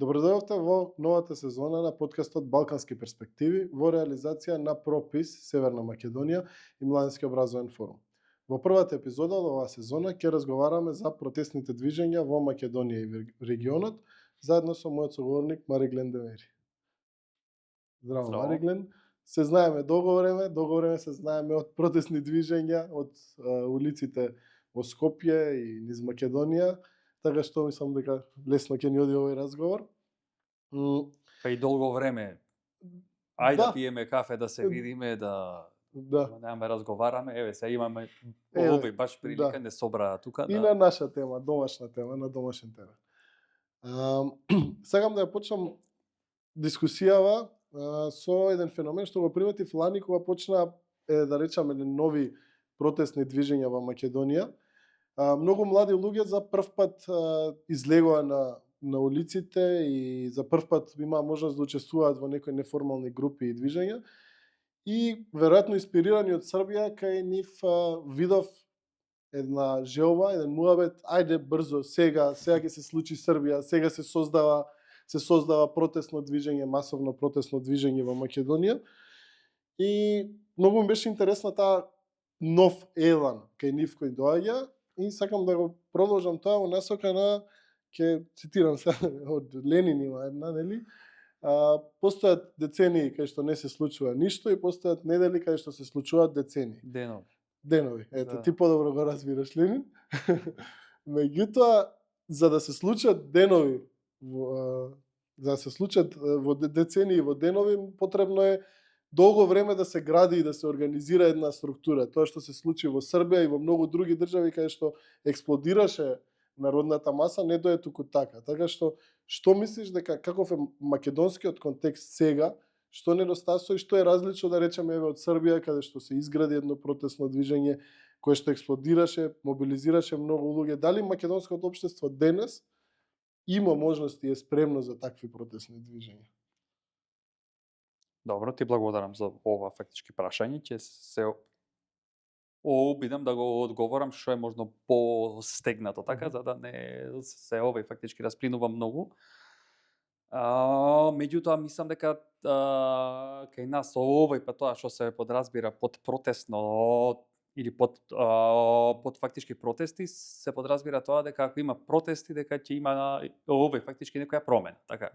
Добродојавте во новата сезона на подкастот Балкански перспективи во реализација на Пропис Северна Македонија и Младински образовен форум. Во првата епизода од оваа сезона ќе разговараме за протестните движења во Македонија и регионот, заедно со мојот соговорник Мариглен Демери. Здраво, Здраво. Мариглен. Се знаеме долго време се знаеме од протестни движења, од улиците во Скопје и низ Македонија, така што мислам дека лесно ќе ни оди овој разговор. Па и долго време. Ајде да Да. пиеме кафе, да се видиме, да немаме разговараме. Еве се имаме овој баш прилика, не собраа тука. И на наша тема, домашна тема, на домашен терен. Сакам да ја почнам дискусијава со еден феномен што го приметив лани кога почна, да речеме, нови протестни движења во Македонија. Многу млади луѓе за прв пат излегоа на улиците и за прв пат имаа можност да учествуваат во некои неформални групи и движења. И веројатно инспирирани од Србија, кај нив видов една желба, еден муабет, ајде брзо, сега ќе се случи Србија, сега се создава протестно движење, масовно протестно движење во Македонија. И многу ми беше интересна таа нов елан кај нив кој доаѓа и сакам да го продолжам тоа во насока на, ќе цитирам сега од Ленин има една, нели? Постојат децении кај што не се случува ништо и постојат недели кај што се случуваат децении. Денови. Ето, ти подобро го разбираш Ленин. Меѓутоа, за да се случат денови, за да се случат во децении во денови, потребно е долго време да се гради и да се организира една структура. Тоа што се случи во Србија и во многу други држави кај што експлодираше народната маса, не дое туку така. Така што мислиш дека каков е македонскиот контекст сега, што недостасува и што е различно, да речеме, од Србија, каде што се изгради едно протестно движење кое што експлодираше, мобилизираше многу луѓе. Дали македонското општество денес има можности и е спремно за такви протестни движења? Добро, ти благодарам за ова фактички прашање. Ќе се обидам да го одговорам што е можно постегнато, така, за да не се овој фактички расплинува многу. Меѓутоа, мислам дека кај нас овој па тоа што се подразбира под протестно или под фактички протести, се подразбира тоа дека ако има протести, дека ќе има овој фактички некоја промена. Така,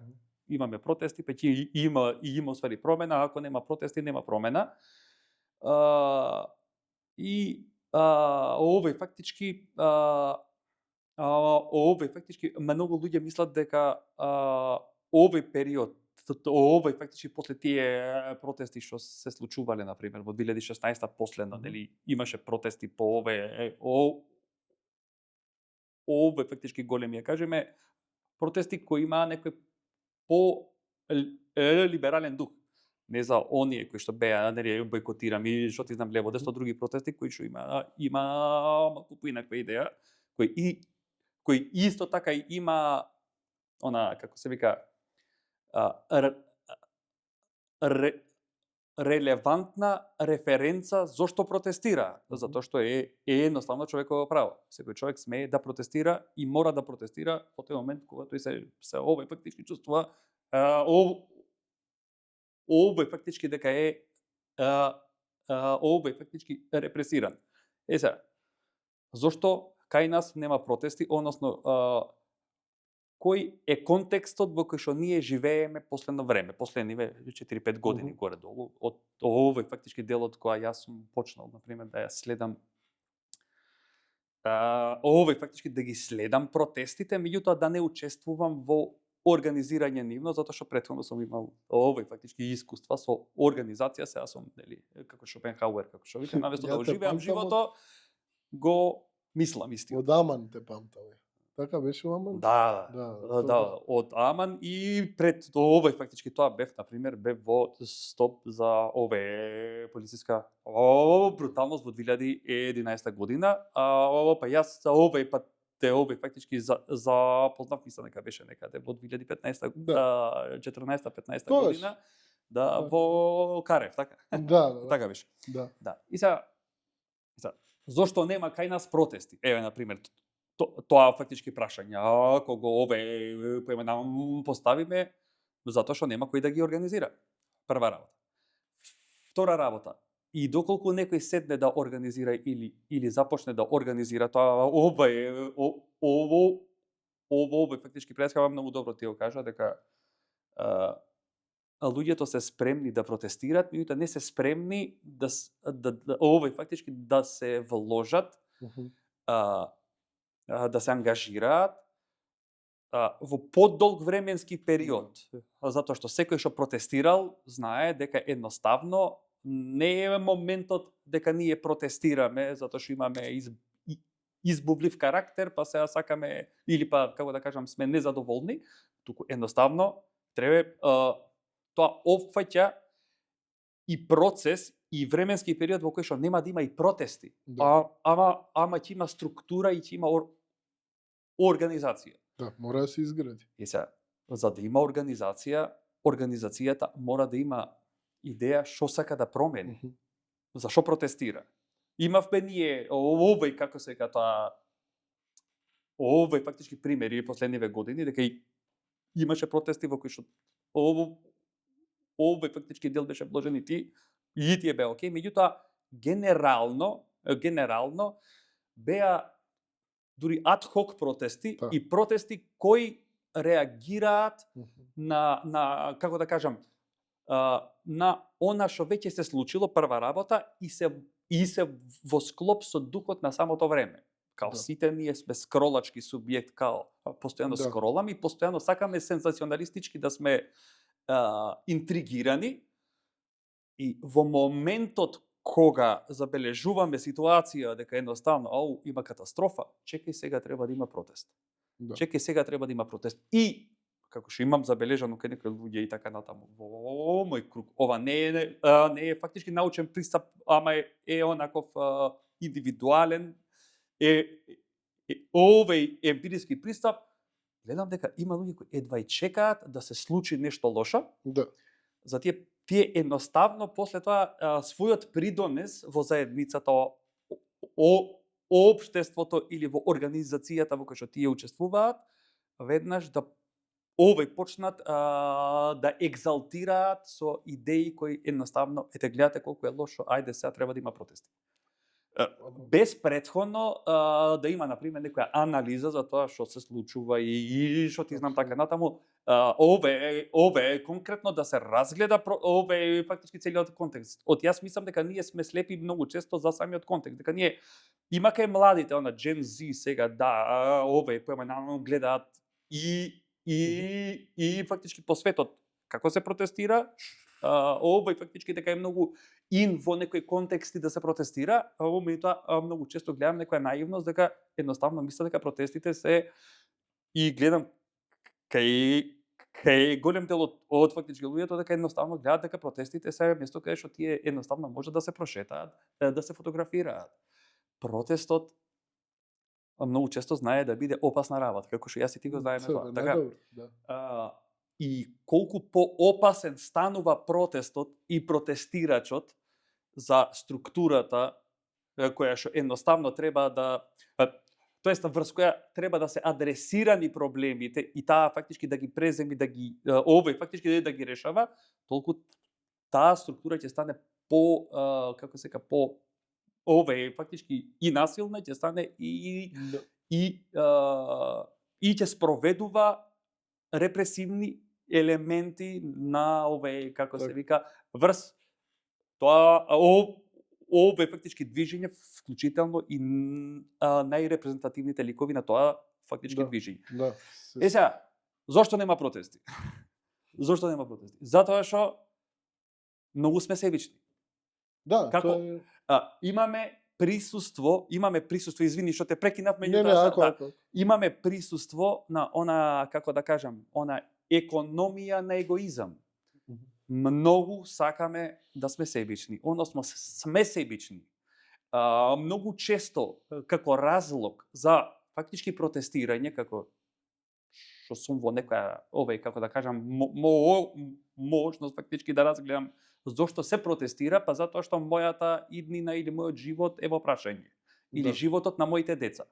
имаме протести, па ќе има уствари промена, ако нема протести, нема промена. И овој фактички многу луѓе мислат дека овој период, овој фактички после тие протести што се случувале, например, во 2016 последно, нели, имаше протести по овој фактички големи, ја кажеме, протести кои имаа некој по либерален дух. Не за оние кои што беа, нели, бойкотирани, што ти знам, лево, десно, други протести кои што има малку поинаква идеја, кои исто така има она, како се вика, релевантна референца зошто протестира, затоа што е едноставно човеково право. Секој човек смее да протестира и мора да протестира во тој момент кога тој се овој фактички чувствува овој фактички дека е овој фактички репресиран. Сега, зошто кај нас нема протести, односно кој е контекстот во кој што ние живееме последно време, последниве 4-5 години горе-долу, од овој фактички делот која јас сум почнал, например, да ја следам овој фактички да ги следам протестите, меѓутоа да не учествувам во организирање нивно, затоа што претходно сум имал овој фактички искуства со организација, сега сум, нели, како Шопенхауер, како што вика, наместо да оживеам животот, го мислам истиот. Од Аман те памтам. Така беше Аман? Да, од Аман и пред овој фактички тоа бев, например, бев во стоп за полициска бруталност во 2011 година, па јас за овој пат фактички запознав, мислам дека беше некаде во 2014-15 година, во Карев, така? Така беше. Да. И сега, зошто нема кај нас протести? Еве, например, тоа фактички прашања, кога ове поименам поставиме, затоа што нема кој да ги организира. Прва работа. Втора работа, и доколку некој седне да организира или започне да организира тоа, ово фактички предскава многу добро ти го кажа дека луѓето се спремни да протестираат, меѓутоа не се спремни фактички да се вложат, да се ангажираат во подолг временски период, затоа што секој што протестирал знае дека едноставно не е моментот дека ние протестираме затоа што имаме избувлив карактер, па сега сакаме или па како да кажам сме незадоволни, туку едноставно треба тоа опфаќа и процес и временски период во кој што нема да има и протести, ама ќе има структура и ќе има организација. Да, мора да се изгради. И сега, за да има организацијата мора да има идеја што сака да промени. За што протестира? Имавме ние овој како се вика тоа овој фактички примери последниве години дека имаше протести во кои што овој фактички дел беше вложен и тие беа окей, меѓутоа генерално беа дури адхок протести и протести кои реагираат на како да кажам на она што веќе се случило, прва работа, и се во склоп со духот на самото време. Као сите ние сме скролачки субјект, као постојано скроламе и постојано сакаме сензационалистички да сме интригирани, и во моментот кога забележуваме ситуација дека едноставно има катастрофа, чекај сега треба да има протест. Чекај сега треба да има протест. И како што имам забележано кај некои луѓе и така натаму во мој круг, ова не е фактички научен пристап, ама е онаков индивидуален, овој емпириски пристап. Гледам дека има луѓе кои едва и чекаат да се случи нешто лошо. За тие едноставно после тоа својот придонес во заедницата, општеството или во организацијата во која што тие учествуваат, веднаш да почнат да екзалтираат со идеи кои едноставно гледате колку е лошо, ајде сега треба да има протести. Без претходно да има, например, некоја анализа за тоа што се случува и што ти знам така натаму, ове конкретно да се разгледа фактички целиот контекст. Јас мислам дека ние сме слепи многу често за самиот контекст, дека ние има кај младите, Gen Z сега, поименално гледаат и фактички по светот како се протестира, фактички дека е многу во некои контексти да се протестира, меѓутоа многу често гледам некоја наивност дека едноставно мисля дека протестите се, и гледам кај голем дел од фактички луѓето дека едноставно гледаат дека протестите се место каде што тие едноставно може да се прошетаат, да се фотографираат. Протестот многу често знае да биде опасна работа, како што јас и ти го знаеме тоа. Така, и колку поопасен станува протестот и протестирачот за структурата која што едноставно треба да, тоест врз која треба да се адресирани проблемите и таа фактички да ги преземи, да ги фактички да ги решава, толку таа структура ќе стане како се ка фактички и насилна, ќе стане и ќе спроведува репресивни елементи на како се вика, врз тоа фактички движење, вклучително и најрепрезентативните ликови на тоа фактички движење. Сега, зошто нема протести? Зошто нема протести? Затоа што многу сме себични. Како имаме присуство, извини што те прекинав, меѓутоа имаме присуство на она, како да кажам, она економија на егоизам. Многу сакаме да сме себични, односно сме себични. Многу често како разлог за фактички протестирање, како што сум во некоја како да кажам можност фактички да разгледам зошто се протестира, па затоа што мојата иднина или мојот живот е во прашање, или животот на моите деца.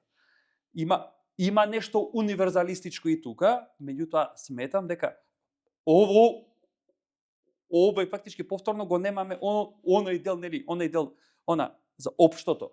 има нешто универзалистичко и тука, меѓутоа сметам дека овој фактички повторно го немаме оној дел, нели, оној дел, за општото.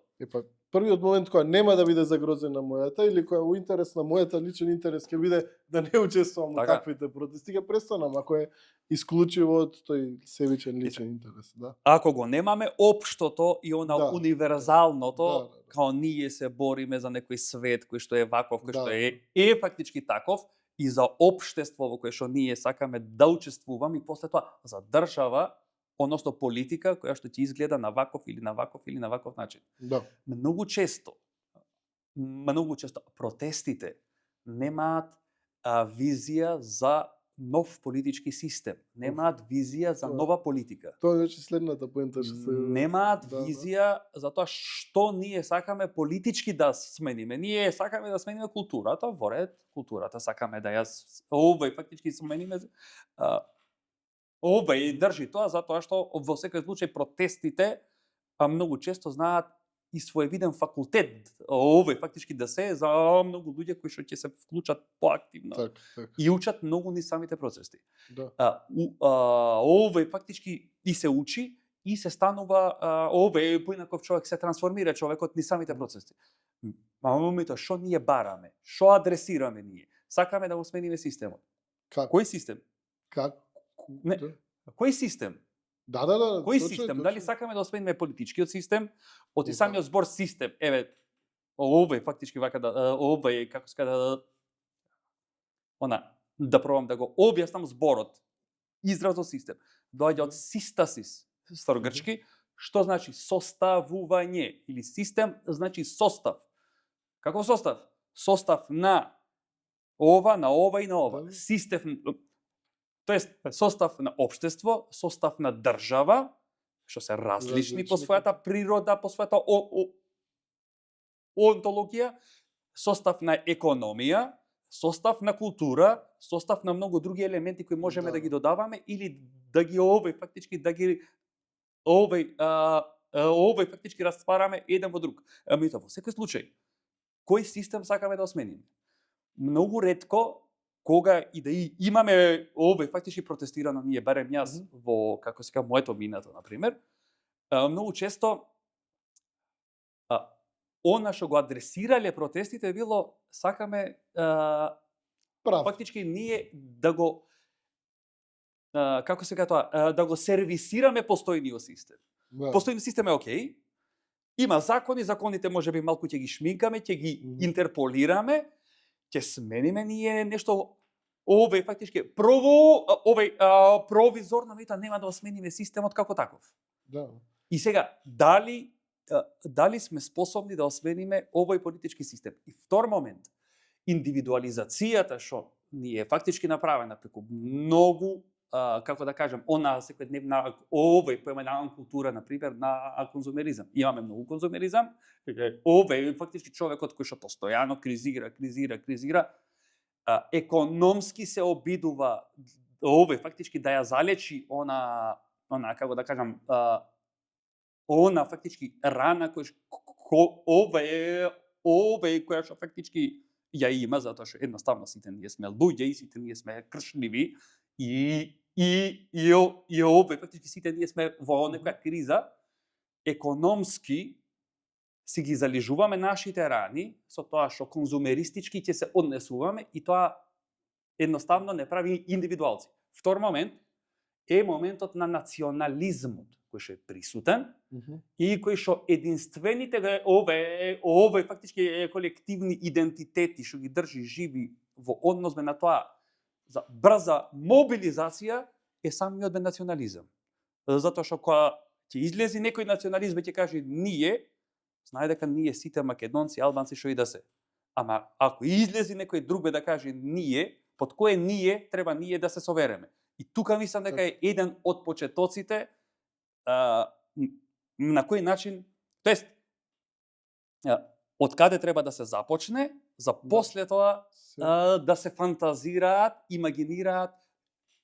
Првиот момент која нема да биде загрозена мојата или која у интерес на мојата личен интерес ќе биде да не учествувам во таквите протести, ќе престанам ако е исклучиво од тој себичен личен интерес, да. Ако го немаме општото и универзалното, као ние се бориме за некој свет кој што е ваков, кој што е фактички таков, и за општество во кое што ние сакаме да учествуваме, и после тоа за држава, односно политика која што ќе изгледа на ваков или на ваков или на ваков начин. Да. Многу често протестите немаат визија за нов политички систем, немаат визија за нова политика. Тоа е следната поента што се немаат визија за тоа што ние сакаме политички да смениме. Ние сакаме да смениме културата, во ред, културата сакаме да ја овој фактички смениме. Овој држи тоа затоа што во секој случај протестите многу често знаат и своевиден факултет, овој фактички да се за многу луѓе кои што ќе се вклучат поактивно и учат многу низ самите процеси. Овој фактички и се учи и се станува овој поинаков човек, се трансформира човекот низ самите процеси. Моментот што ние бараме, што адресираме ние, сакаме да го смениме системот. Кој систем? Не, кој систем? Кој систем? Дали сакаме да осмениме политичкиот систем, од самиот збор систем, овој фактички вака овој како се кажа да пробам да го објаснам зборот. Изразот систем доаѓа од систасис, старогрчки, што значи составување, или систем значи состав. Каков состав? Состав на ова, на ова и на ова. Систем, тоест состав на општество, состав на држава, што се различни по својата природа, по својата онтологија, состав на економија, состав на култура, состав на многу други елементи кои можеме да ги додаваме или да ги фактички фактички раствараме еден во друг. Меѓутоа во секој случај, кој систем сакаме да осмениме? Многу ретко кога и да имаме овој фактички протестирано ние, барем јас во како се кажа моето минато на пример, многу често она што го адресирале протестите било сакаме фактички ние да го како се кажа тоа, да го сервисираме постојниот систем. Постојниот систем е окей. Има закони, законите можеби малку ќе ги шминкаме, ќе ги интерполираме, ќе смениме ние нешто овој фактички провизорно нема да смениме системот како таков. И сега дали сме способни да осмениме овој политички систем? И втор момент, индивидуализацијата што ни е фактички направена преку многу како да кажем, она секојдневна овој поименаван култура на пример на конзумеризам. Имаме многу конзумеризам. Овој фактички човекот кој што постојано кризира, економски се обидува овој фактички да ја залечи она како да кажам она фактички рана која овој која што фактички ја има затоа што едноставно сите ние сме луѓе и сите ние сме кршливи и овој фактички сите ние сме во некоја криза, економски си ги залижуваме нашите рани со тоа што конзумеристички ќе се однесуваме и тоа едноставно не прави индивидуалци. Втор момент е моментот на национализмот кој што е присутен и кој што единствените овој фактички колективни идентитети што ги држи живи во однос на тоа за брза мобилизација е самиот национализам. Затоа што кога ќе излези некој национализм и ќе каже ние, знае дека ние сите македонци, албанци што и да се. Ама ако излези некој друг да каже ние, под кое ние треба ние да се совереме. И тука мислам дека е еден од почетоците на кој начин, тоест од каде треба да се започне, за после тоа да се фантазираат, имагинираат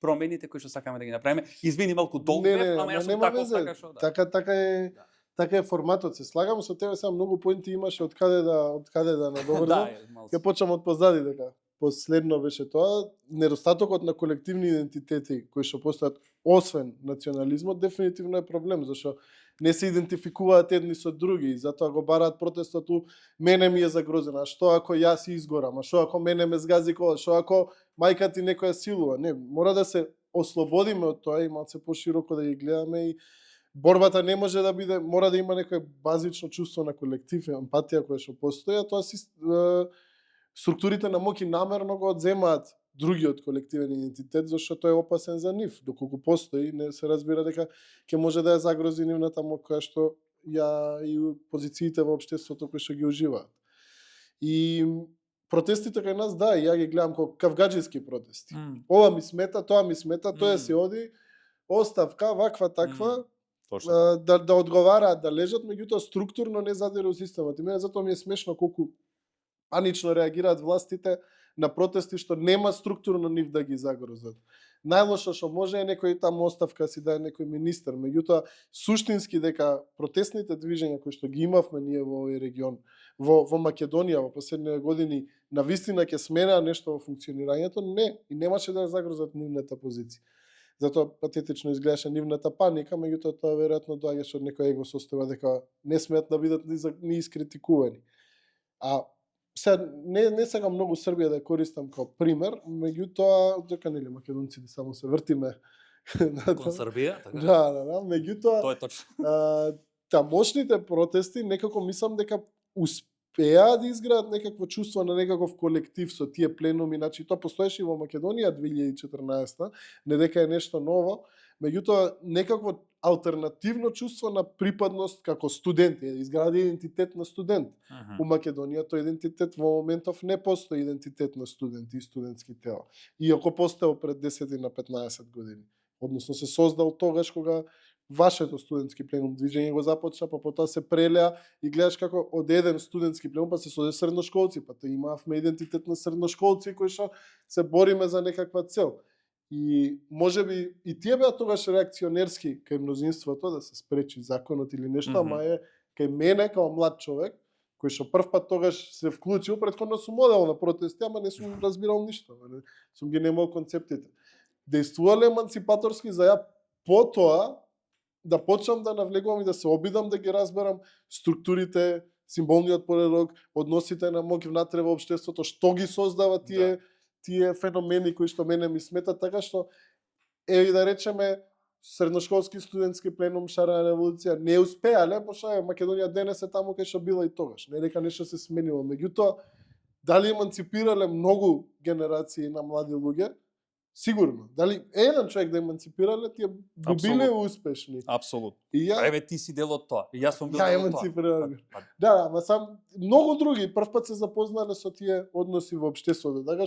промените кои што сакаме да ги направиме. Извини малку долг, ама јас сум така што да. Така така е форматот, се слагам со тебе, сега многу поинти имаше од каде да надоврзам. Ќе почнам од позади дека последно беше тоа, недостатокот на колективни идентитети кои што постојат освен национализмот дефинитивно е проблем, зашто не се идентификуваат едни со други и затоа го бараат протестот мене ми е загрозена, што ако јас изгорам, а што ако мене ме згази кола, што ако мајка ти некоја силува, не, мора да се ослободиме од тоа и малце пошироко да ги гледаме и борбата не може да биде, мора да има некое базично чувство на колектив, емпатија која што постои, а тоа си структурите на моќ и намерно го одземаат другиот колективен идентитет, зашто тој е опасен за нив. Доколку постои, не се разбира дека ќе може да ја загрози нивната моќ која што ја и позициите во општеството кои што ги уживаат. И протестите кај нас, да, ја ги гледам како кавгаџиски протести. Ова ми смета, тоа ми смета, тој си оди, оставка, ваква, таква, да одговараат, да лежат, меѓутоа структурно не задиру системот. И мене затоа ми е смешно колку панично реагираат властите на протести што нема структурно нив да ги загрозат. Најлошо што може е некој таму оставка си да е некој министер, меѓутоа суштински дека протестните движења кои што ги имавме ние во овој регион, во Македонија во последните години, навистина ќе сменаа нешто во функционирањето, не, и немаше да ја загрозат нивната позиција. Затоа патетично изгледаше нивната паника, меѓутоа тоа веројатно доаѓаше од некој его состојба дека не смеат да бидат ни искритикувани. А сега не сакам многу Србија да ја користам како пример, меѓутоа дека нели македонците само се вртиме кон Србија, така. Да, меѓутоа тоа е точно. Тамошните протести некако мислам дека успеа да изградат некакво чувство на некаков колектив со тие пленуми, значи тоа постоеше и во Македонија 2014, не дека е нешто ново, меѓутоа некакво алтернативно чувство на припадност како студенти, изгради идентитет на студент. У Македонија тој идентитет во моментов не постои идентитет на студенти и студентски тела. Иако постоел пред 10 на 15 години. Односно се создал тогаш кога вашето студентски пленум движење го започна, па потоа се прелеа и гледаш како од еден студентски пленум па се соде средношколци, па тоа имавме идентитет на средношколци кои што се бориме за некаква цел. И можеби и тие беа тогаш реакционерски кај мнозинството да се спречи законот или нешто, ама е кај мене како млад човек кој што прв пат тогаш се вклучил, претходно сум одел на протести, ама не сум разбирал ништо, сум ги немал концептите. Действувале еманципаторски за ја потоа да почнам да навлегувам и да се обидам да ги разберам структурите, символниот поредок, односите на моќ внатре во општеството, што ги создава тие феномени кои што мене ми сметат, така што и да речеме средношколски студентски пленум шарена револуција не успеале, пошто Македонија денес е таму кај што била и тогаш. Не дека нешто се сменило, меѓутоа дали еманципирале многу генерации на млади луѓе? Сигурно. Дали еден човек да еманципирале, тие би биле успешни. Апсолутно. Еве ти си дел од тоа. И јас сум бил дел од тоа. Да, ама сам многу други прв пат се запознале со тие односи во општеството, така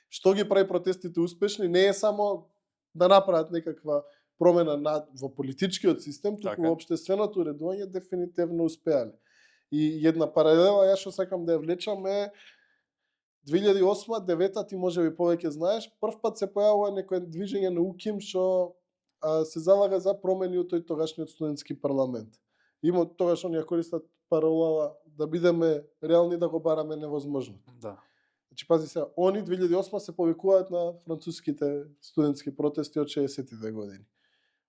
што ги прави протестите успешни не е само да направат некаква промена во политичкиот систем, туку во општественото уредување дефинитивно успеале. И една паралела јас што сакам да ја влечам е 2008-2009, ти можеби повеќе знаеш, прв пат се појавува некое движење на УКИМ што се залага за промени од тој тогашниот студентски парламент. Има тогаш они ја користат паролала да бидеме реални, да го бараме невозможно. Да. Значи пази се, они 2008 се повикуваат на француските студентски протести од 60-тите години.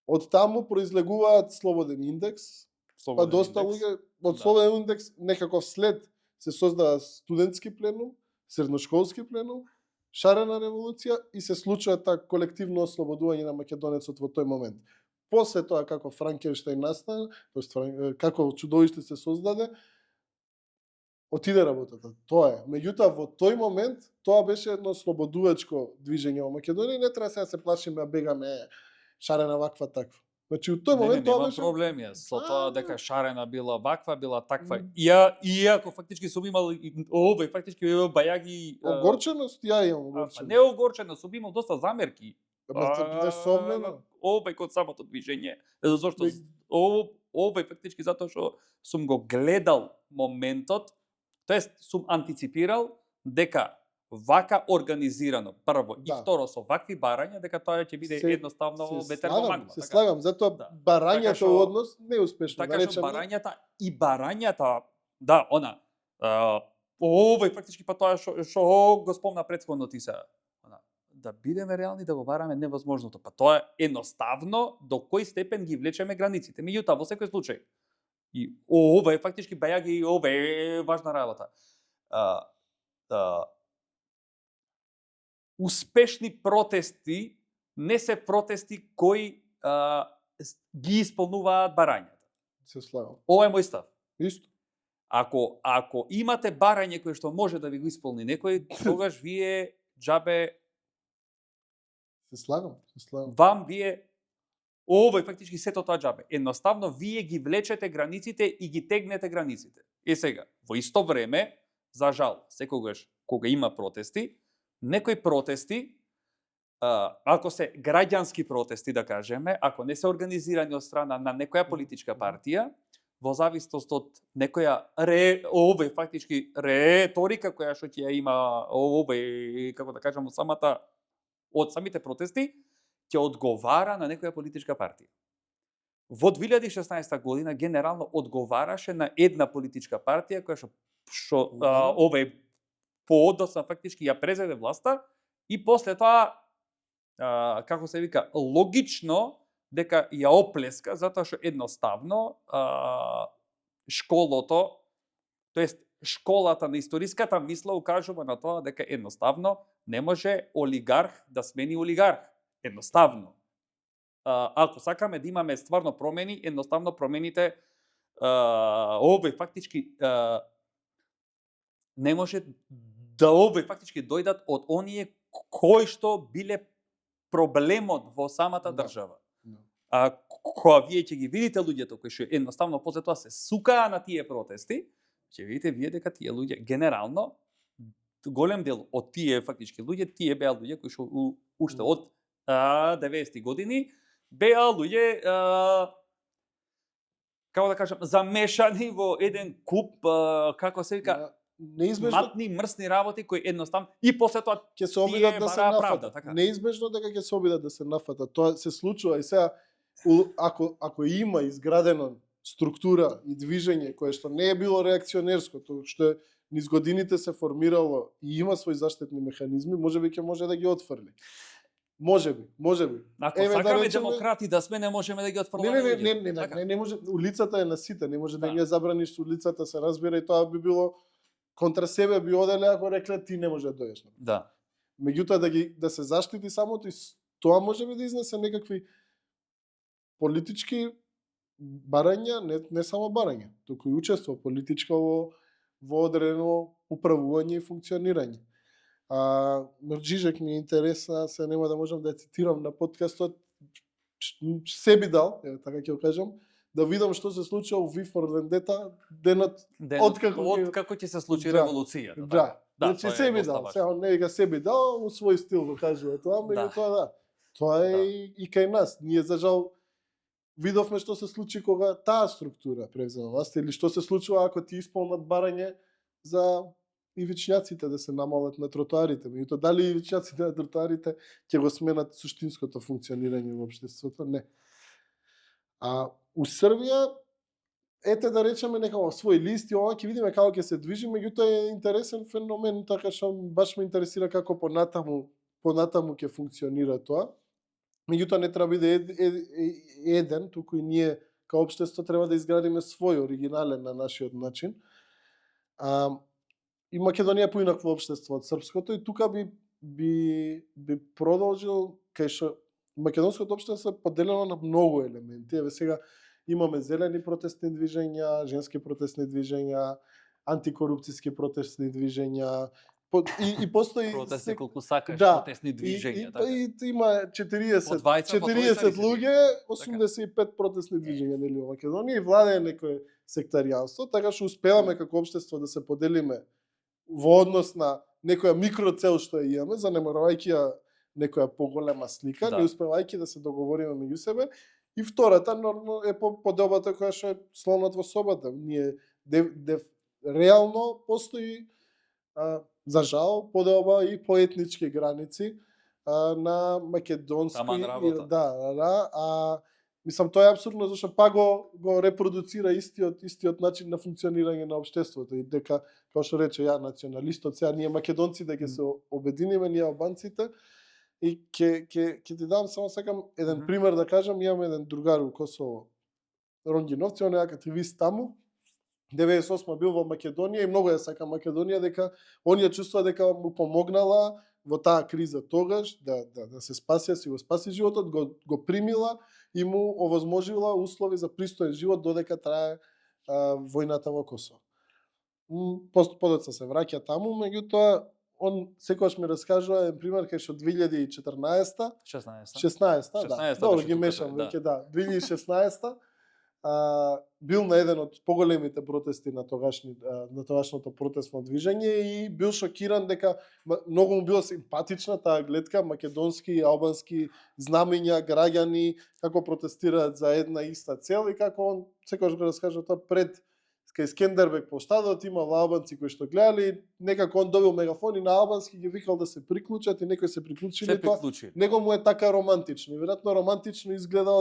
Од таму произлегуваат Слободен индекс, па доста луѓе од Слободен индекс некако след се создава студентски пленум, средношколски пленум, шарена револуција и се случува таа колективно ослободување на македонецот во тој момент. После тоа како Франкенштајн настана, како чудовиште се создаде, отиде работата. Тоа е. Меѓутоа во тој момент тоа беше едно слободувачко движење во Македонија, не треба сега да се плашиме, бегаме шарена ваква таква. Значи у тој момент тоа беше проблем со тоа дека шарена била ваква, била таква. Иако фактички сум имал фактички бајаги огорченост, ја имам огорченост. Не огорченост, сум имал доста замерки. Несомнено. Кон самото движење. Зошто фактички затоа што сум го гледал моментот, тоест сум антиципирал дека вака организирано, прво, и Да. второ, со вакви барања, дека тоа ќе биде едноставно ветер во магла. Се слагам, затоа Да. барањето Така што- однос не е успешно, Така да што речеме. барањата, да, овој фактички па тоа што го спомна претходно ти се, да бидеме реални, да го бараме невозможното. Па тоа е едноставно до кој степен ги влечеме границите. Меѓутоа, во секој случај, и ова е фактички бајаги, ова е важна работа. Успешни протести не се протести кои ги исполнуваат барањата. Се слагам. Ова е мој став. Исто. Ако имате барање кое што може да ви го исполни некој, тогаш вие џабе Се слагам. вам вие ова е фактички сето тоа џабе. Едноставно вие ги влечете границите и ги тегнете границите. Сега, во исто време, за жал, секогаш кога има протести, некои протести, ако се граѓански протести, да кажеме, ако не се организирани од страна на некоја политичка партија, во зависност од некоја овој фактички реторика која што ќе има овој, како да кажам, од самите протести, ќе одговара на некоја политичка партија. Во 2016 година генерално одговараше на една политичка партија која што овој поодносно фактички ја презеде власта и после тоа како се вика, логично дека ја оплеска затоа што едноставно школото, тоест школата на историската мисла укажува на тоа дека едноставно не може олигарх да смени олигарх. Едноставно. Ако сакаме да имаме стварно промени, едноставно промените овој фактички не може да овој фактички дојдат од оние кои што биле проблемот во самата држава. Кога вие ќе ги видите луѓето кои што едноставно после тоа се сукаа на тие протести, ќе видите вие дека тие луѓе генерално голем дел од тие фактички луѓе, тие беа луѓе кои што уште од 90-ти години беа луѓе како да кажам, замешани во еден куп, како се вика, матни, мрсни работи кои едноставно и после тоа ќе се обидат да се нафатат. Така. Неизбежно дека ќе се обидат да се нафатат. Тоа се случува и сега ако има изградена структура и движење кое што не е било реакционерско, тоа што низ годините се формирало и има свои заштитни механизми, можеби ќе може да ги отфрли. Можеби. Ако сакаме демократи да сме, не можеме да ги отфрламе. Не може, улицата е на сите, не може да ги забраниш улицата, се разбира, и тоа би било контра себе би оделе ако рекле ти не може да дојдеш. Да. Меѓутоа да се заштити самото и тоа можеби да изнесе некакви политички барања, не само барања, туку и учество политичко во одредено управување и функционирање. Жижек ми е интересна, се нема да можам да ја цитирам на подкастот, се би дал, така ќе го кажам, да видам што се случува во V for Vendetta денот откако ќе се случи револуцијата. Да. Значи се би дал, сега не вика се би дал, во свој стил го кажува тоа, меѓутоа да. Тоа е и кај нас. Ние за жал видовме што се случи кога таа структура превзема власт или што се случува ако ти исполнат барање за ивичњаците да се намалат на тротоарите. Меѓутоа дали ивичњаците на тротоарите ќе го сменат суштинското функционирање во општеството? Не. У Србија ете да речеме нека во свој лист и ова ќе видиме како ќе се движи, меѓутоа е интересен феномен, така што баш ме интересира како понатаму ќе функционира тоа. Меѓутоа не треба биде еден, туку и ние као општество треба да изградиме свој оригинален на нашиот начин. И Македонија поинакво општество од српското и тука би продолжил кај што македонското општество е поделено на многу елементи. Еве сега имаме зелени протестни движења, женски протестни движења, антикорупцијски протестни движења, и постои протести колку сакаш, протестни движења, така. И има 40 луѓе, 85 протестни движења нели во Македонија и владее некој сектаријанство, така што успеваме како општество да се поделиме во однос на некоја микроцел што ја имаме, занемарувајќи ја некоја поголема слика, не успевајќи да се договориме меѓу себе. И втората нормално е подобата која што е слонот во собата. Ние реално постои за жал, поделба и по етнички граници на македонски. Таман работа. Да, мислам тоа е апсурдно зашто па го репродуцира истиот начин на функционирање на општеството и дека како што рече ја националистот, сега ние македонците ќе се обединиме, ние албанците и ќе ти дам само сакам еден пример да кажам, имам еден другар у Косово, Ронгиновци, он е активист таму. 98 бил во Македонија и многу ја сака Македонија, дека он ја чувствува дека му помогнала во таа криза тогаш да се спаси, си го спаси животот, го примила и му овозможила услови за пристоен живот додека трае војната во Косово. Подоцна се враќа таму, меѓутоа он секогаш ми раскажува еден пример кај што 2014-та, 16-та, да. Добро ги мешам веќе, да. 2016-та бил на еден од поголемите протести на тогашното протестно движење и бил шокиран дека многу му била симпатична таа гледка, македонски и албански знамења, граѓани како протестираат за една иста цел и како он секогаш го раскажа тоа пред кај Скендербек площадот имало албанци кои што гледали, некако он добил мегафон и на албански ги викал да се приклучат и некои се приклучиле, тоа него му е така романтично и веројатно романтично изгледа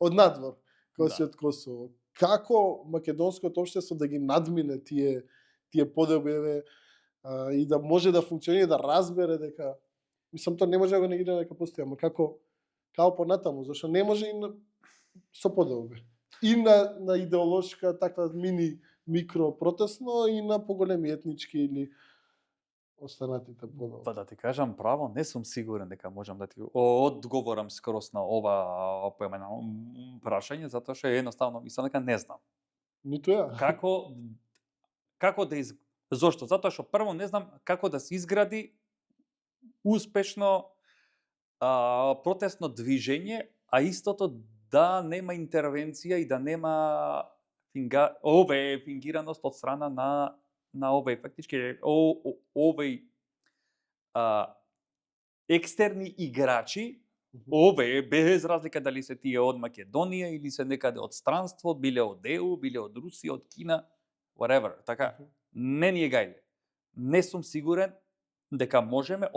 од надвор. Од Косово. Како македонското општество да ги надмине тие поделби и да може да функционира, да разбере дека мислам тоа не може да го негира дека постои, ама како понатаму, зашто не може и со поделби. И на идеолошка таква микро протестно и на поголеми етнички или останатите поделби. Па да ти кажам право, не сум сигурен дека можам да ти одговорам скрос на ова поемено прашање, затоа што едноставно мислам дека не знам. Ниту ја. Како да зошто? Затоа што прво не знам како да се изгради успешно протестно движење, а истото да нема интервенција и да нема фингираност од страна на овој фактички овој екстерни играчи, без разлика дали се тие од Македонија или се некаде од странство, биле од ЕУ, биле од Русија, од Кина, whatever, така, не ни е гајле. Не сум сигурен дека можеме,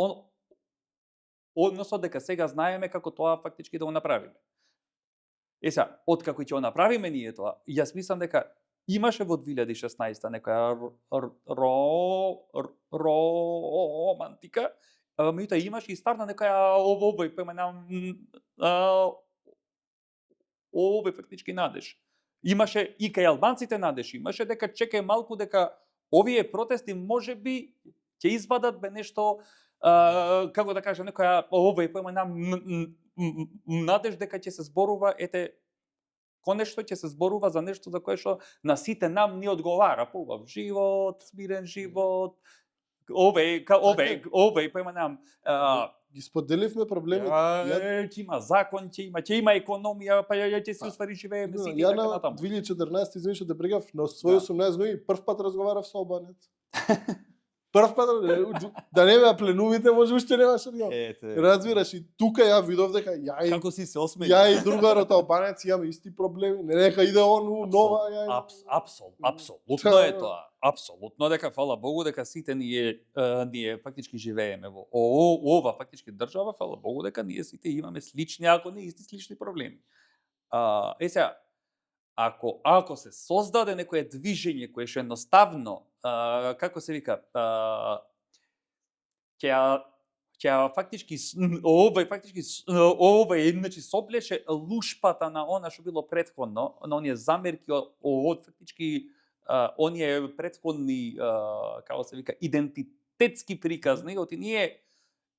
односно дека сега знаеме како тоа фактички да го направиме. Сега, откако ќе го направиме ние тоа, јас мислам дека имаше во 2016 некоја романтика, меѓутоа имаше и стварно некоја овој фактички надеж. Имаше и кај албанците надеж, имаше дека чекај малку дека овие протести можеби ќе извадат нешто, како да кажам, некоја надеж дека ќе се зборува, конечно ќе се зборува за нешто за кое што на сите нам ни одговара, поубав живот, смирен живот, ги споделивме проблемите. Ќе има закон, ќе има економија, па ќе се уствари живееме сите така натаму. Ја на 2014 извини што те прекинав, на своји 18 години прв пат разговарав со албанец. Прв пат да не беа пленумите, може уште немаше да. Разбираш, и тука ја видов дека како си се осмеја. Ја и другарот албанец имаме исти проблеми, не дека иде он нова Апсолутно е тоа. Апсолутно дека фала Богу дека сите ние фактички живееме во ова фактички држава, фала Богу дека ние сите имаме слични, ако не исти слични проблеми. Сега ако се создаде некое движење кое што едноставно како се вика ќе фактички значи соблеше лушпата на она што било претходно, на оние замерки од фактички оние претходни како се вика идентитетски приказни од ние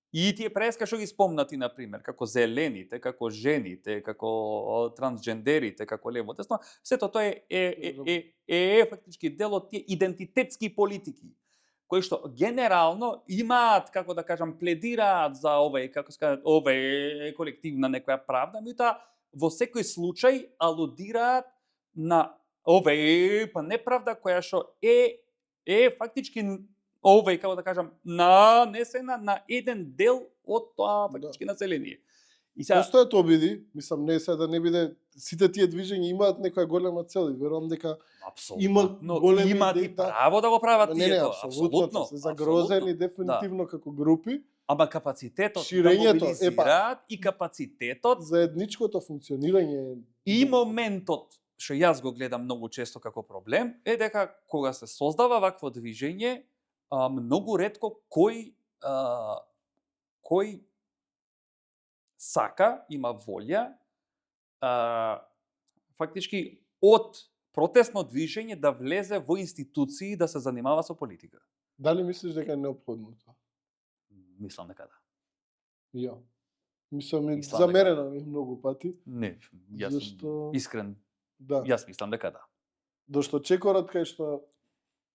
и тие преска што ги спомнати на пример, како зелените, како жените, како трансджендерите, како лево десно, сето тоа е фактички дел од тие идентитетски политики кои што генерално имаат, како да кажам, пледираат за овој колективна некоја правда, меѓутоа во секој случај алудираат на неправда која што е фактички како да кажам, нанесена на еден дел од тоа фактички население. И сега Постојат обиди, мислам не сега да не биде сите тие движења имаат некоја голема цел и верувам дека апсолутно големи имаат и идеи, да. право да го прават не, тие тоа, апсолутно се загрозени дефинитивно како групи. Ама капацитетот Ширењето, да мобилизираат и капацитетот Заедничкото функционирање и моментот што јас го гледам многу често како проблем е дека кога се создава вакво движење, многу ретко кој сака, има волја, фактички од протестно движење да влезе во институции да се занимава со политика. Дали мислиш дека е неопходно тоа? Мислам дека да. Ја. Мислам и Мислам замерено ми многу пати. Не, јас Зашто- искрен, Да. јас мислам дека да. Дошто чекорот кај што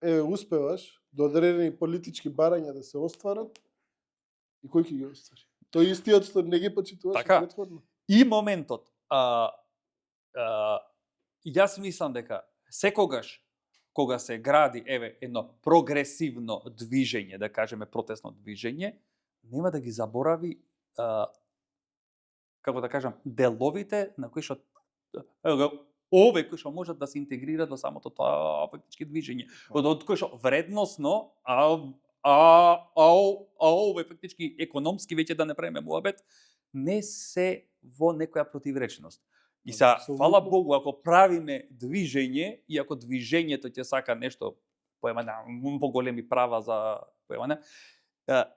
успеваш до одредени политички барања да се остварат и кој ќе ги оствари? Тој истиот што не ги почитуваше Така. претходно. И моментот, јас мислам дека секогаш кога се гради едно прогресивно движење, да кажеме протестно движење, нема да ги заборави како да кажам деловите на кои што овие кои што можат да се интегрираат во самото тоа фактички движење, од кои што вредносно овој фактички економски веќе да не правиме муабет, не се во некоја противречност. И сега, фала Богу, ако правиме движење и ако движењето ќе сака нешто поголеми права за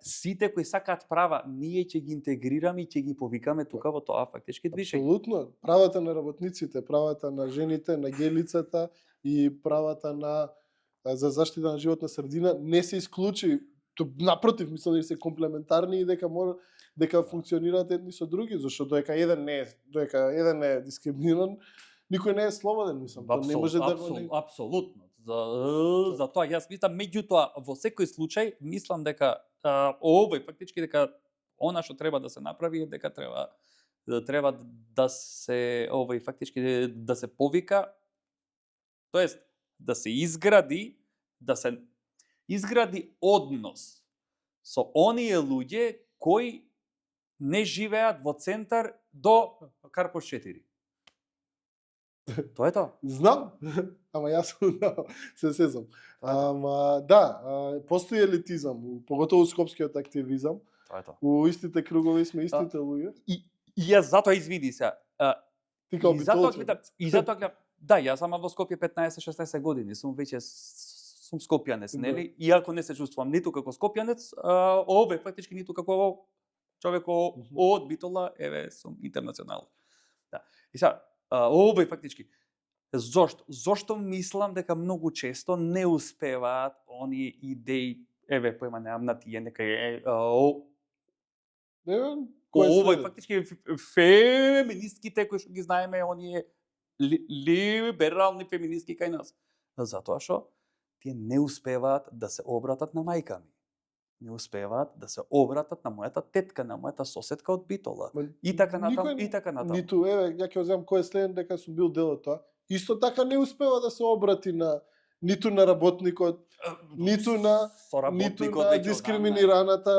сите кои сакаат права, ние ќе ги интегрираме и ќе ги повикаме тука во тоа фактички движење. Апсолутно. Правата на работниците, правата на жените, на гелицата и правата за заштита на животна средина не се исклучи. Напротив, мислам дека се комплементарни и дека функционираат едни со други, зашто додека еден е дискриминиран, никој не е слободен, мислам. Не може да апсолутно. За тоа јас мислам, меѓутоа во секој случај мислам дека овој фактички дека она што треба да се направи е дека треба да се фактички да се повика, тоест да се изгради однос со оние луѓе кои не живеат во центар до Карпош 4. Тоа е тоа. Знам, ама јас се сезам. Ама да, постои елитизам, поготово скопскиот активизам. Тоа е тоа. У истите кругови сме истите луѓе. И јас затоа извиди се. Ти као битолче. И затоа гледам. Да, јас сам во Скопје 15-16 години, сум веќе сум скопјанец, нели? Иако не се чувствувам ниту како скопјанец, овој фактички ниту како човек од Битола, сум интернационал. Да. И сега, овој фактички зошто мислам дека многу често не успеваат оние идеи, немам на тие некај овој фактички феминистките кои што ги знаеме, оние либерални феминистки кај нас. Затоа што тие не успеваат да се обратат на мајка ми. Не успеваат да се обратат на мојата тетка, на мојата соседка од Битола. И така натаму, и така натаму. Ниту, ја ќе земам кој е следен дека сум бил дел од тоа. Исто така не успева да се обрати ниту in работникот, ниту на дискриминираната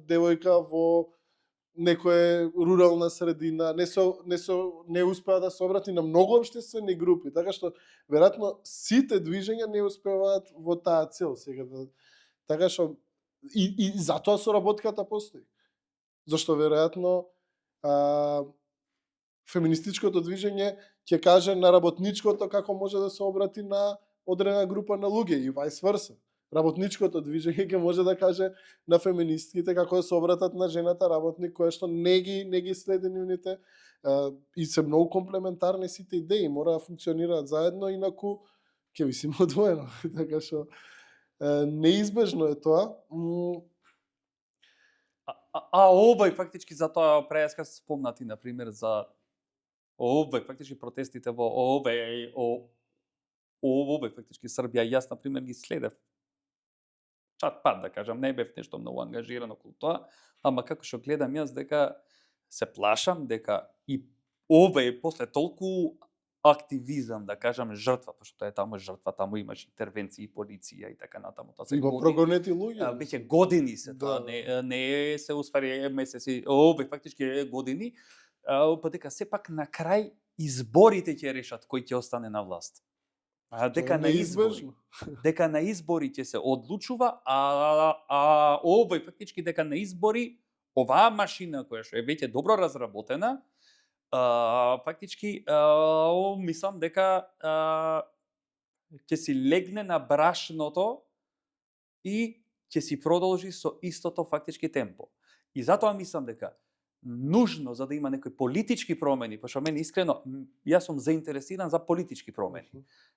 девојка во некоја рурална средина, не успеа да се обрати на многу општествени групи, така што веројатно сите движења не успеваат во таа цел сега. Така што и затоа соработката постои. Зашто веројатно феминистичкото движење ќе каже на работничкото како може да се обрати на одредена група на луѓе и vice versa. Работничкото движење ќе може да каже на феминистките како да се обратат на жената работник која што не ги следи нивните и се многу комплементарни сите идеи, мора да функционираат заедно, инаку ќе висиме одвоено. Така што неизбежно е тоа. Овој фактички затоа преска спомнати на пример за овој фактички протестите во овој фактички Србија, јас на пример ги следев. Чат пат да кажам, не бев нешто многу ангажиран околу тоа, ама како што гледам јас дека се плашам дека и овој после толку активизам, да кажам, жртва, пошто е таму жртва, таму имаш интервенции, полиција и така натаму. Тоа се Има години, прогонети луѓе. веќе години се тоа, Да. не се уствари месеци, фактички е години, па дека сепак на крај изборите ќе решат кој ќе остане на власт. Дека Тоа е на избори, неизбежно. дека на избори ќе се одлучува, фактички дека на избори оваа машина која што е веќе добро разработена, фактички мислам дека ќе си легне на брашното и ќе си продолжи со истото фактички темпо. И затоа мислам дека нужно за да има некои политички промени, пошто мене искрено јас сум заинтересиран за политички промени.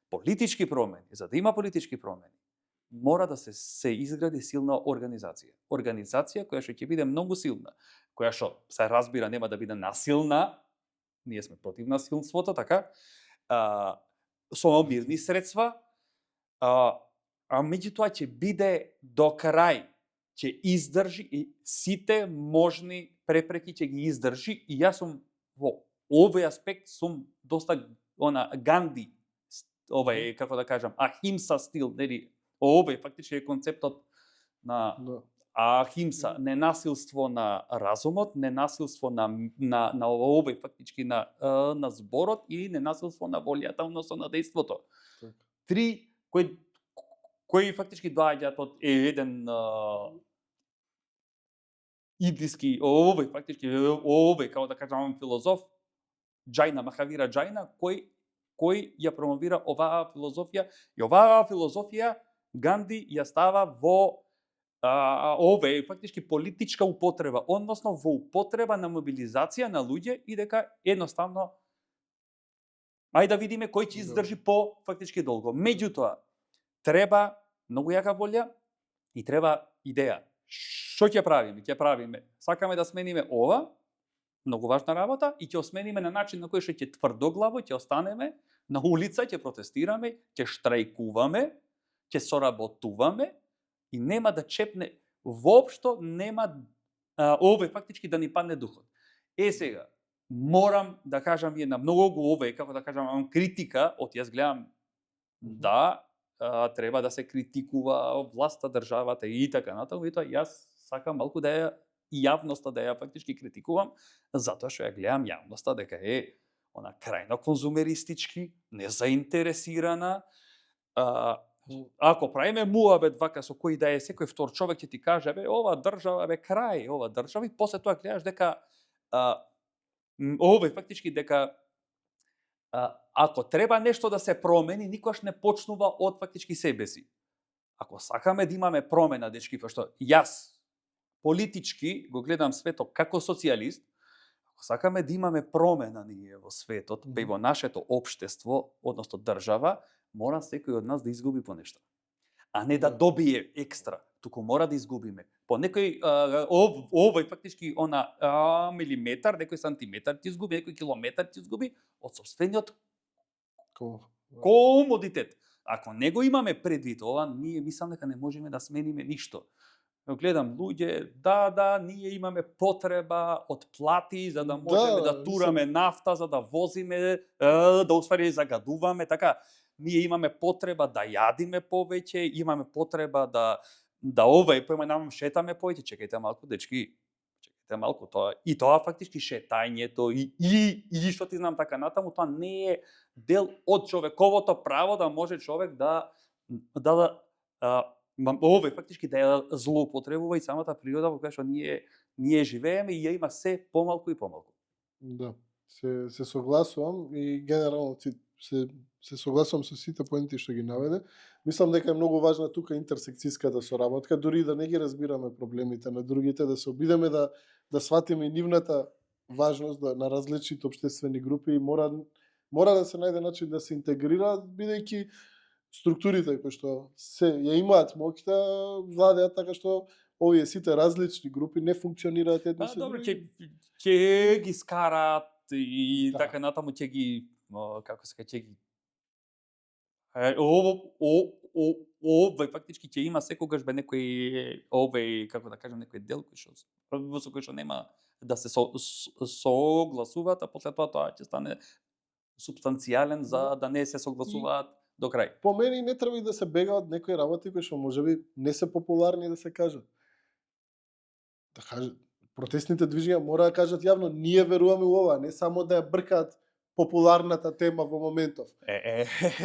Политички промени, за да има политички промени, мора да се изгради силна организација. Организација која што ќе биде многу силна, која што се разбира нема да биде насилна, ние сме против насилството, така, со мирни средства, меѓутоа ќе биде до крај, ќе издржи и сите можни препреки ќе ги издржи, и јас сум во овој аспект сум доста Ганди, како да кажам, ахимса стил, нели, овој фактички е концептот на ахимса, ненасилство на разумот, ненасилство на овој фактички на зборот и ненасилство на волјата, односно на дејството. Три кои фактички доаѓаат од еден индиски, како да кажам, филозоф, Џајна, Махавира Џајна, кој ја промовира оваа филозофија, и оваа филозофија Ганди ја става во фактички политичка употреба, односно во употреба на мобилизација на луѓе, и дека едноставно ајде да видиме кој ќе издржи по фактички долго. Меѓутоа, треба многу јака волја и треба идеја. Што ќе правиме? Ќе правиме, сакаме да смениме ова, многу важна работа, и ќе осмениме на начин на кој што ќе тврдоглаво ќе останеме на улица, ќе протестираме, ќе штрајкуваме, ќе соработуваме и нема да чепне, воопшто нема фактички да ни падне духот. Сега, морам да кажам една многу како да кажам, критика, јас гледам да треба да се критикува власта, државата и така натаму, и тоа јас сакам малку да ја јавноста да ја фактички критикувам, затоа што ја гледам јавноста дека е она крајно конзумеристички, незаинтересирана. Ако правиме муабет вака со кој да е секој втор човек ќе ти каже ова држава крај, ова држава, и после тоа гледаш дека фактички дека ако треба нешто да се промени, никош не почнува од фактички себе си. Ако сакаме да имаме промена, дечки, пошто јас политички го гледам светот како социјалист, ако сакаме да имаме промена ние во светот, и во нашето општество, односно држава, мора секој од нас да изгуби по нешто. А не да добие екстра, туку мора да изгубиме. По некој овој фактички милиметар, некој сантиметар ти изгуби, некој километар ти изгуби од сопствениот комодитет. Ако не го имаме предвид ова, ние мислам дека не можеме да смениме ништо. Гледам луѓе, ние имаме потреба од плати за да можеме да тураме нафта, за да возиме, да уствари загадуваме, така. Ние имаме потреба да јадиме повеќе, имаме потреба да појманам шетаме повеќе. Чекајте малку, дечки, чекајте малку, тоа фактички шетањето и што ти знам така натаму, тоа не е дел од човековото право да може човек фактички да ја злоупотребува и самата природа во која што ние живееме, и ја има се помалку и помалку. Да, се согласувам, и генерално се согласувам со сите поенти што ги наведе. Мислам дека е многу важна тука интерсекцијската соработка, дури и да не ги разбираме проблемите на другите, да се обидеме да сватиме и нивната важност на различните општествени групи, и мора да се најде начин да се интегрираат, бидејќи структурите кои што се ја имаат моќта, владеат така што овие сите различни групи не функционираат едно со друго. Добро, ќе ги скараат и така натаму, ќе ги како се ќе ги фактички ќе има секогаш некој како да кажам, некој дел со кој што нема да се согласуваат, а после тоа ќе стане субстанцијален за да не се согласуваат до крај. По мене не треба и да се бега од некои работи кои што можеби не се популарни да се кажат. Да кажат, протестните движења мора да кажат јавно, ние веруваме у ова, не само да ја бркаат популарната тема во моментов.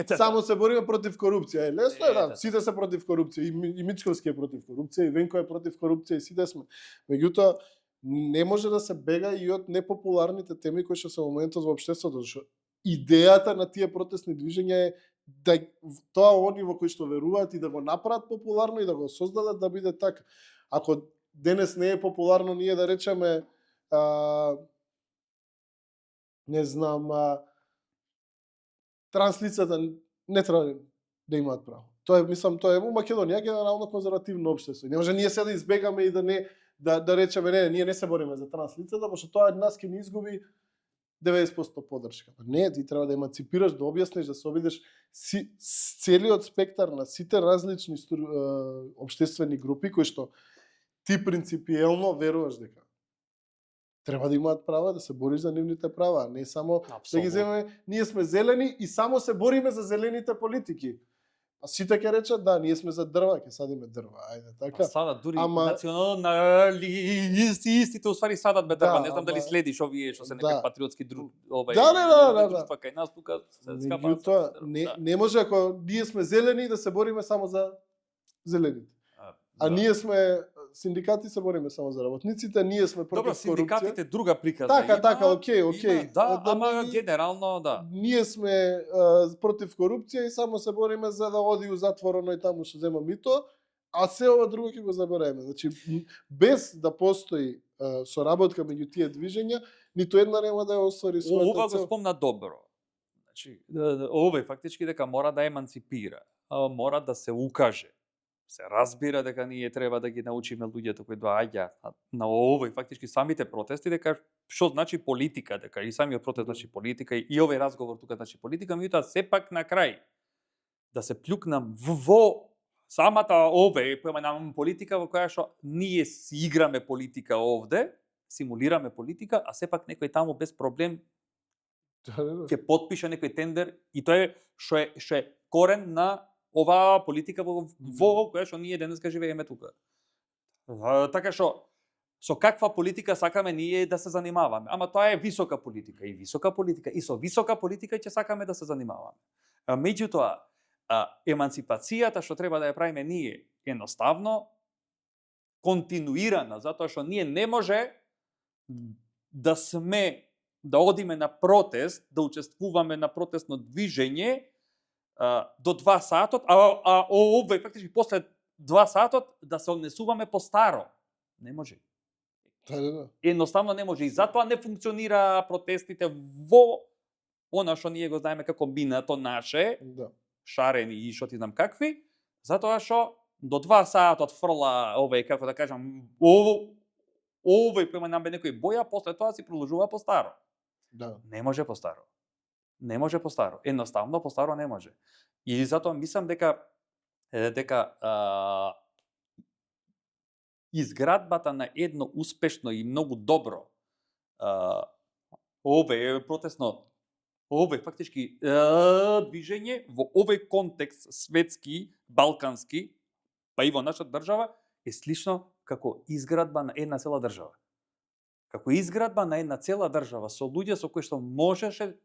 Само се бориме против корупција. Лесно е, да, сите се против корупција, и Мицковски е против корупција, и Венко е против корупција, и сите сме. Меѓутоа, не може да се бега и од непопуларните теми кои што се во моментот во општеството, зашто идејата на тие протестни движења е да тоа они во кои што веруваат и да го направат популарно и да го создадат да биде така. Ако денес не е популарно ние да речеме не знам, транслицата не треба да имаат право. Тоа е, мислам, тоа е во Македонија генерално конзервативно општество. Не може ние се да избегаме и да не да речеме не, ние не се бориме за транслицата, пошто тоа од нас ќе ни изгуби 90% поддршка. Не, ти треба да еманципираш, да објасниш, да се обидеш целиот спектар на сите различни општествени групи кои што ти принципиелно веруваш дека треба да имаат права, да се бориш за нивните права, не само да ги земеме, ние сме зелени и само се бориме за зелените политики. А сите ќе речат, да, ние сме за дрва, ќе садиме дрва, ајде, така. А сада дури националистите уствари садат бе дрва, не знам дали следиш овие што се некои патриотски друштва кај нас тука се скапаат. Не може ако ние сме зелени да се бориме само за зелените. А ние сме синдикати се бориме само за работниците, ние сме против корупција. Добро, синдикатите друга приказна. Така, окей. Да, ама генерално да. Ние сме против корупција и само се бориме за да оди у затвор оној таму што зема мито, а се ова друго ќе го забереме. Значи без да постои соработка меѓу тие движења, ниту една нема да ја оствари својата цел. Ова го спомна добро. Значи овој фактички дека мора да еманципира, мора да се укаже. Се разбира дека ние треба да ги научиме луѓето кои доаѓаат на овој фактички самите протести, дека што значи политика, дека и самиот протест значи политика и овој разговор тука значи политика, меѓутоа сепак на крај да се плюкнам во самата овој поменам политика во која што ние си играме политика овде, симулираме политика, а сепак некој таму без проблем ќе потпише некој тендер и тоа е што е корен на оваа политика во која што ние денеска живееме тука. Така што со каква политика сакаме ние да се занимаваме? Ама тоа е висока политика и со висока политика ќе сакаме да се занимаваме. Меѓутоа, еманципацијата што треба да ја правиме ние едноставно континуирана, затоа што ние не може да одиме на протест, да учествуваме на протестно движење до 2 сатот, а овој фактички после 2 сатот да се однесуваме по старо. Не може. Едноставно не може и затоа не функционира протестите во она што ние го знаеме како минато наше, шарени и што ти знам какви, затоа што до 2 сатот фрла овој, како да кажам, овој према нам бе некој боја, после тоа си продолжува по старо. Не може по старо. Не може по старо. Едноставно по старо не може. И затоа мислам дека изградбата на едно успешно и многу добро овој фактички движење во овој контекст светски, балкански, па и во нашата држава е слично како изградба на една цела држава. Како изградба на една цела држава со луѓе со кои што можеме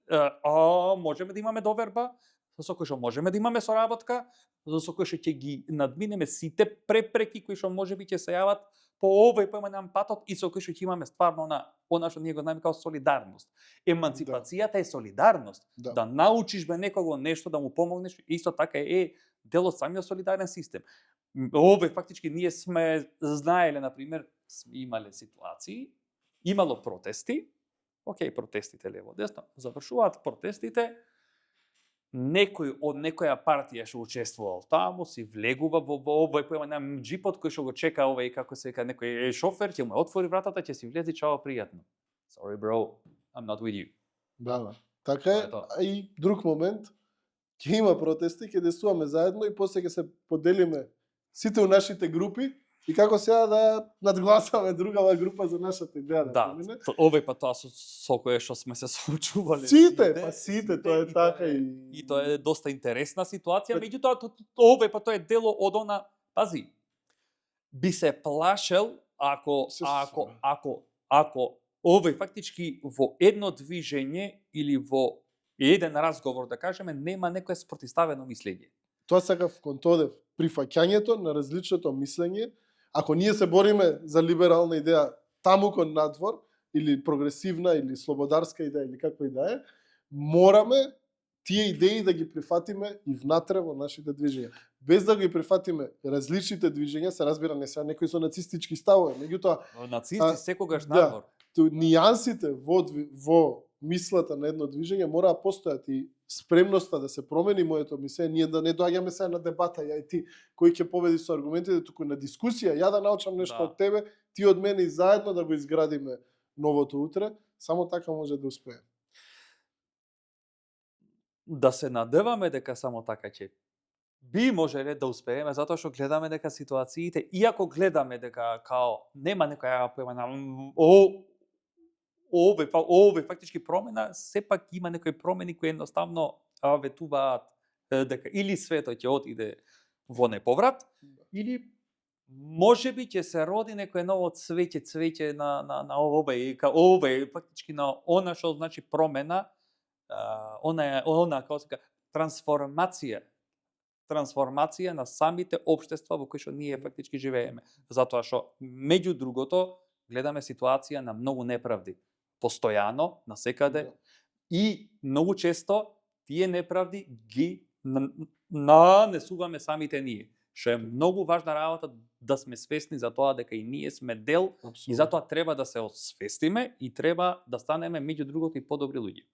да имаме доверба, со кои што можеме да имаме соработка, со кои што ќе ги надминеме сите препреки кои што можеби ќе се јават по овој поменам патот и со кои што ќе имаме стварно на она што ние го знаеме како солидарност. Еманципацијата е солидарност. Да научиш бе некого нешто, да му помогнеш, исто така е дел од самиот солидарен систем. Овој фактички ние сме знаеле, на пример, сме имале ситуации, имало протести, протестите лево десно, завршуваат протестите, некој од некоја партија што учествувал таму, си влегува во овој поеман джипот кој што го чека овој, како се вика, некој шофер, ќе му отвори вратата, ќе си влезе, чао, пријатно. Sorry bro, I'm not with you. Да. Така е, и друг момент, ќе има протести, ќе действуваме заедно и после ќе се поделиме сите у нашите групи и како сега да надгласаме другава група за нашата идеја да Да, помине. овој па тоа со кое што сме се соочувале. Сите, тоа е така И тоа е доста интересна ситуација, меѓутоа овој па тоа е дело од она, пази. Би се плашел ако овој фактички во едно движење или во еден разговор, да кажеме, нема некое спротивставено мислење. Тоа сакав кон Тодев, прифаќањето на различното мислење. Ако ние се бориме за либерална идеја таму кон надвор, или прогресивна, или слободарска идеја, или каква и да е, мораме тие идеи да ги прифатиме и внатре во нашите движења. Без да ги прифатиме различните движења, се разбира не се некои со нацистички ставови, меѓутоа Нацисти секогаш да. надвор. Нијансите во мислата на едно движење мора да постојат и спремноста да се промени моето мислење, ние да не доаѓаме сега на дебата, ја и ти, кој ќе победи со аргументите, туку на дискусија, ја да научам нешто од тебе, ти од мене и заедно да го изградиме новото утре, само така може да успееме. Да се надеваме дека само така ќе би можеле да успееме, затоа што гледаме дека ситуациите, иако гледаме дека као нема некоја промена, овој фактички промена, сепак има некои промени кои едноставно ветуваат дека или светот ќе отиде во неповрат, или можеби ќе се роди некое ново цвеќе на овој фактички на она што значи промена, она како се трансформација на самите општества во кои што ние фактички живееме. Затоа што меѓу другото гледаме ситуација на многу неправди, постојано, насекаде, и многу често тие неправди ги нанесуваме самите ние. Што е многу важна работа да сме свесни за тоа дека и ние сме дел. Абсолютно. И затоа треба да се освестиме и треба да станеме меѓу другото и подобри луѓе.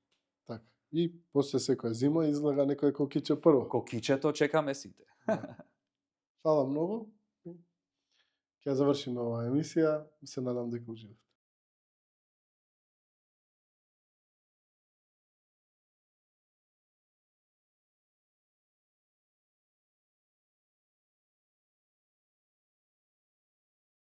Така. И после секоја зима излага некој кокиче прво. Кокичето чекаме сите. Фала многу. Ќе завршиме оваа емисија. Се надам дека уживавте.